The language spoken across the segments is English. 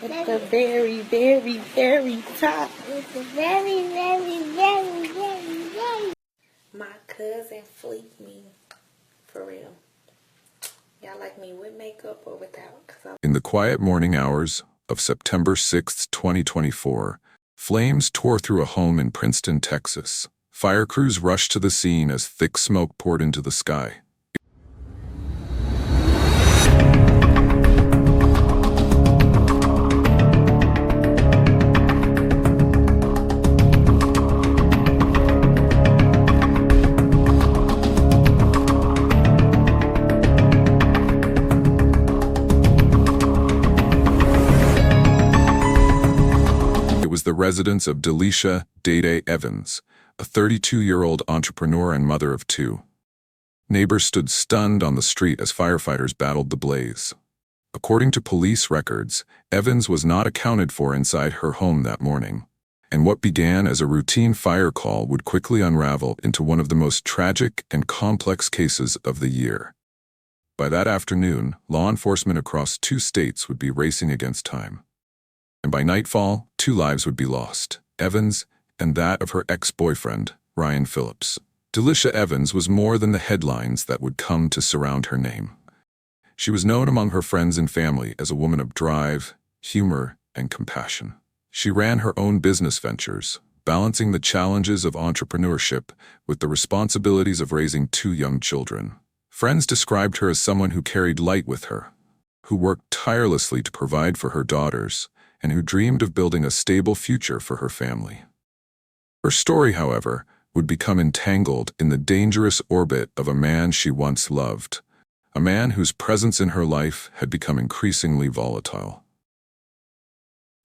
At the very, very, very top. It's a very, very, very, very, very. My cousin fleeked me. For real. Y'all like me with makeup or without? In the quiet morning hours of September 6, 2024, flames tore through a home in Princeton, Texas. Fire crews rushed to the scene as thick smoke poured into the sky. The residence of Delisha Evans, a 32-year-old entrepreneur and mother of two. Neighbors stood stunned on the street as firefighters battled the blaze. According to police records, Evans was not accounted for inside her home that morning, and what began as a routine fire call would quickly unravel into one of the most tragic and complex cases of the year. By that afternoon, law enforcement across 2 states would be racing against time. And by nightfall, 2 lives would be lost, Evans and that of her ex-boyfriend, Ryan Phillips. Delisha Evans was more than the headlines that would come to surround her name. She was known among her friends and family as a woman of drive, humor, and compassion. She ran her own business ventures, balancing the challenges of entrepreneurship with the responsibilities of raising 2 young children. Friends described her as someone who carried light with her, who worked tirelessly to provide for her daughters, and who dreamed of building a stable future for her family. Her story, however, would become entangled in the dangerous orbit of a man she once loved, a man whose presence in her life had become increasingly volatile.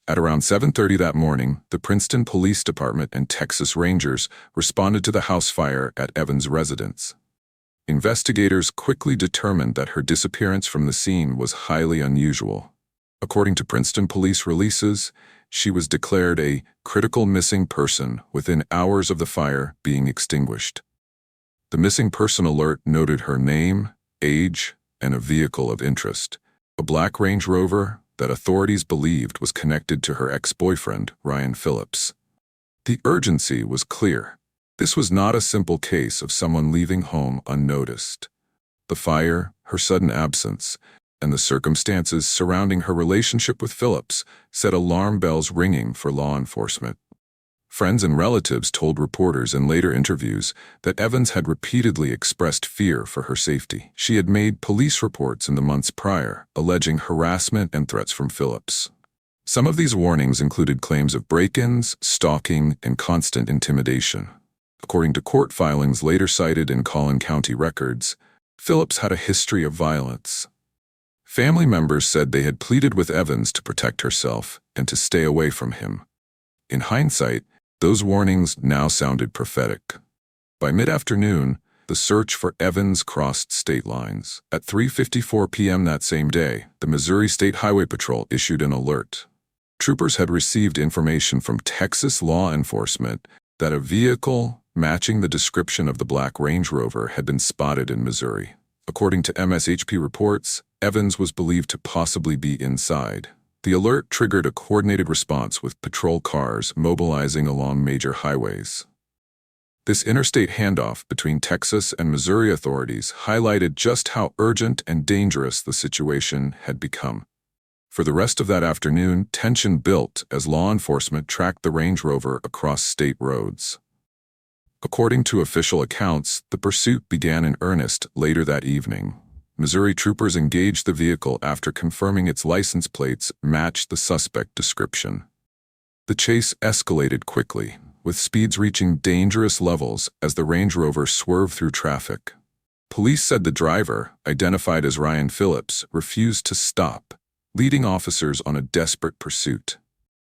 At around 7:30 that morning, the Princeton Police Department and Texas Rangers responded to the house fire at Evans' residence. Investigators quickly determined that her disappearance from the scene was highly unusual. According to Princeton police releases, she was declared a critical missing person within hours of the fire being extinguished. The missing person alert noted her name, age, and a vehicle of interest, a black Range Rover that authorities believed was connected to her ex-boyfriend, Ryan Phillips. The urgency was clear. This was not a simple case of someone leaving home unnoticed. The fire, her sudden absence, and the circumstances surrounding her relationship with Phillips set alarm bells ringing for law enforcement. Friends and relatives told reporters in later interviews that Evans had repeatedly expressed fear for her safety. She had made police reports in the months prior, alleging harassment and threats from Phillips. Some of these warnings included claims of break-ins, stalking, and constant intimidation. According to court filings later cited in Collin County records, Phillips had a history of violence. Family members said they had pleaded with Evans to protect herself and to stay away from him. In hindsight, those warnings now sounded prophetic. By mid-afternoon, the search for Evans crossed state lines. At 3:54 p.m. that same day, the Missouri State Highway Patrol issued an alert. Troopers had received information from Texas law enforcement that a vehicle matching the description of the black Range Rover had been spotted in Missouri. According to MSHP reports, Evans was believed to possibly be inside. The alert triggered a coordinated response with patrol cars mobilizing along major highways. This interstate handoff between Texas and Missouri authorities highlighted just how urgent and dangerous the situation had become. For the rest of that afternoon, tension built as law enforcement tracked the Range Rover across state roads. According to official accounts, the pursuit began in earnest later that evening. Missouri troopers engaged the vehicle after confirming its license plates matched the suspect description. The chase escalated quickly, with speeds reaching dangerous levels as the Range Rover swerved through traffic. Police said the driver, identified as Ryan Phillips, refused to stop, leading officers on a desperate pursuit.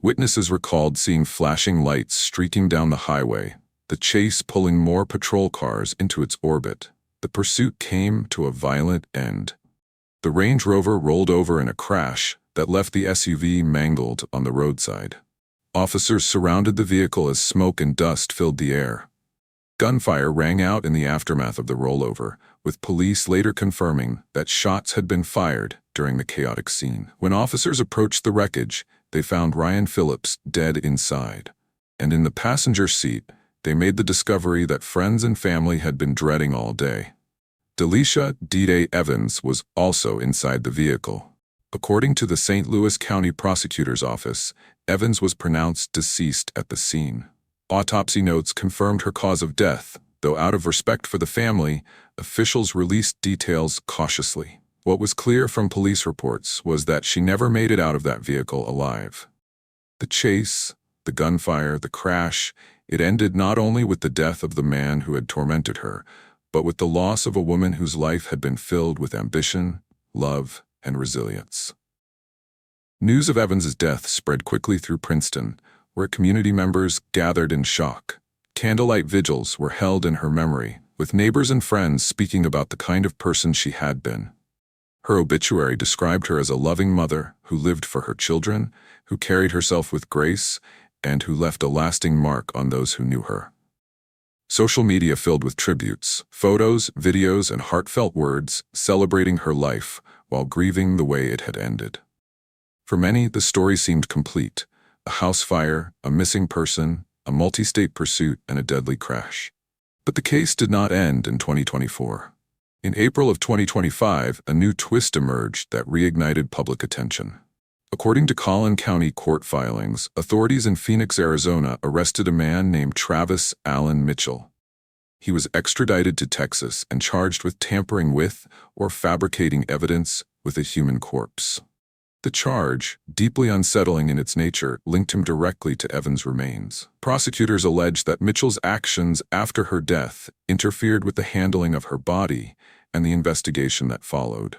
Witnesses recalled seeing flashing lights streaking down the highway, the chase pulling more patrol cars into its orbit. The pursuit came to a violent end. The Range Rover rolled over in a crash that left the SUV mangled on the roadside. Officers surrounded the vehicle as smoke and dust filled the air. Gunfire rang out in the aftermath of the rollover, with police later confirming that shots had been fired during the chaotic scene. When officers approached the wreckage, they found Ryan Phillips dead inside. And in the passenger seat, they made the discovery that friends and family had been dreading all day. Delisha D-Day Evans was also inside the vehicle. According to the St. Louis County Prosecutor's Office, Evans was pronounced deceased at the scene. Autopsy notes confirmed her cause of death, though out of respect for the family, officials released details cautiously. What was clear from police reports was that she never made it out of that vehicle alive. The chase, the gunfire, the crash, it ended not only with the death of the man who had tormented her, but with the loss of a woman whose life had been filled with ambition, love, and resilience. News of Evans's death spread quickly through Princeton, where community members gathered in shock. Candlelight vigils were held in her memory, with neighbors and friends speaking about the kind of person she had been. Her obituary described her as a loving mother who lived for her children, who carried herself with grace, and who left a lasting mark on those who knew her. Social media filled with tributes, photos, videos, and heartfelt words celebrating her life while grieving the way it had ended. For many, the story seemed complete: a house fire, a missing person, a multi-state pursuit, and a deadly crash. But the case did not end in 2024. In April of 2025, a new twist emerged that reignited public attention. According to Collin County court filings, authorities in Phoenix, Arizona arrested a man named Travis Allen Mitchell. He was extradited to Texas and charged with tampering with or fabricating evidence with a human corpse. The charge, deeply unsettling in its nature, linked him directly to Evans' remains. Prosecutors alleged that Mitchell's actions after her death interfered with the handling of her body and the investigation that followed.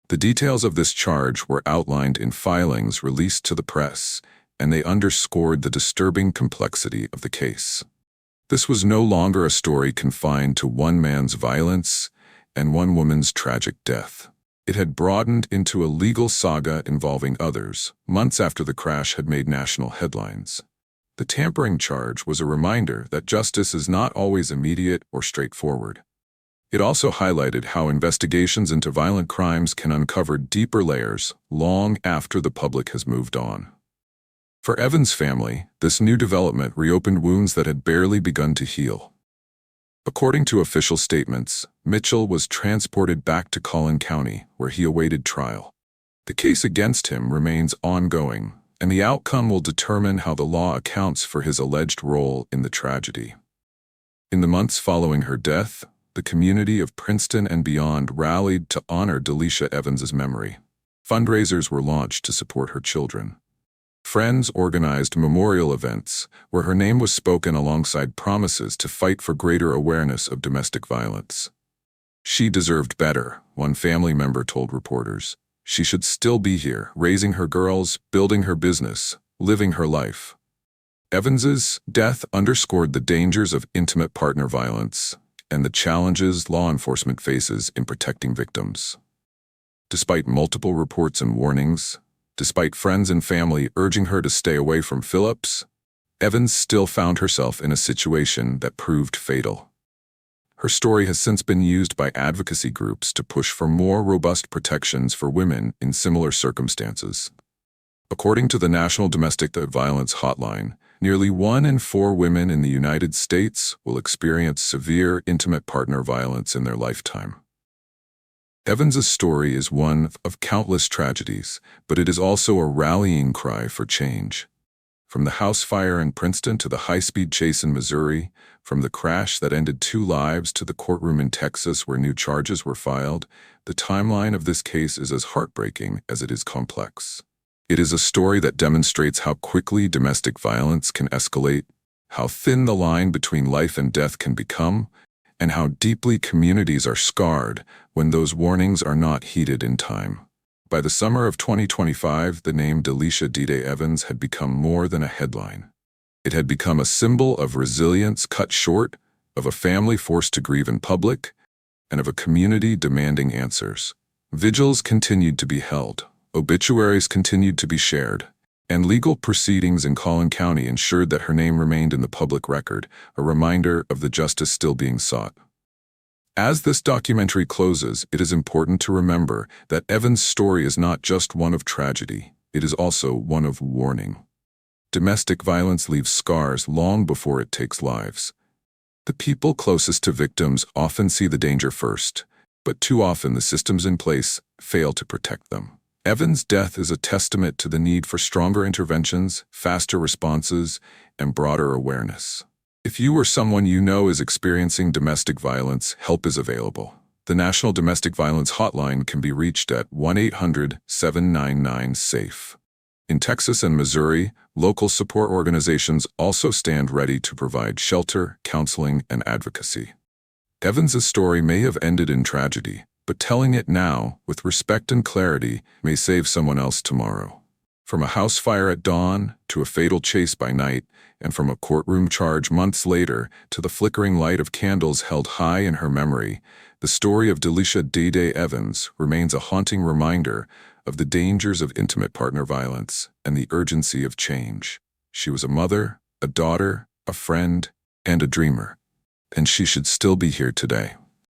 The details of this charge were outlined in filings released to the press, and they underscored the disturbing complexity of the case. This was no longer a story confined to one man's violence and one woman's tragic death. It had broadened into a legal saga involving others, months after the crash had made national headlines. The tampering charge was a reminder that justice is not always immediate or straightforward. It also highlighted how investigations into violent crimes can uncover deeper layers long after the public has moved on. For Evans' family, this new development reopened wounds that had barely begun to heal. According to official statements, Mitchell was transported back to Collin County, where he awaited trial. The case against him remains ongoing, and the outcome will determine how the law accounts for his alleged role in the tragedy. In the months following her death, the community of Princeton and beyond rallied to honor Delisha Evans' memory. Fundraisers were launched to support her children. Friends organized memorial events where her name was spoken alongside promises to fight for greater awareness of domestic violence. She deserved better, one family member told reporters. She should still be here, raising her girls, building her business, living her life. Evans's death underscored the dangers of intimate partner violence and the challenges law enforcement faces in protecting victims. Despite multiple reports and warnings, despite friends and family urging her to stay away from Phillips, Evans still found herself in a situation that proved fatal. Her story has since been used by advocacy groups to push for more robust protections for women in similar circumstances. According to the National Domestic Violence Hotline, nearly 1 in 4 women in the United States will experience severe intimate partner violence in their lifetime. Evans's story is one of countless tragedies, but it is also a rallying cry for change. From the house fire in Princeton to the high-speed chase in Missouri, from the crash that ended 2 lives to the courtroom in Texas where new charges were filed, the timeline of this case is as heartbreaking as it is complex. It is a story that demonstrates how quickly domestic violence can escalate, how thin the line between life and death can become, and how deeply communities are scarred when those warnings are not heeded in time. By the summer of 2025, the name Delisha D-Day Evans had become more than a headline. It had become a symbol of resilience cut short, of a family forced to grieve in public, and of a community demanding answers. Vigils continued to be held, obituaries continued to be shared, and legal proceedings in Collin County ensured that her name remained in the public record, a reminder of the justice still being sought. As this documentary closes, it is important to remember that Evan's story is not just one of tragedy, it is also one of warning. Domestic violence leaves scars long before it takes lives. The people closest to victims often see the danger first, but too often the systems in place fail to protect them. Evan's death is a testament to the need for stronger interventions, faster responses, and broader awareness. If you or someone you know is experiencing domestic violence, help is available. The National Domestic Violence Hotline can be reached at 1-800-799-SAFE. In Texas and Missouri, local support organizations also stand ready to provide shelter, counseling, and advocacy. Evans's story may have ended in tragedy, but telling it now, with respect and clarity, may save someone else tomorrow. From a house fire at dawn, to a fatal chase by night, and from a courtroom charge months later to the flickering light of candles held high in her memory, the story of Delisha Day Evans remains a haunting reminder of the dangers of intimate partner violence and the urgency of change. She was a mother, a daughter, a friend, and a dreamer, and she should still be here today.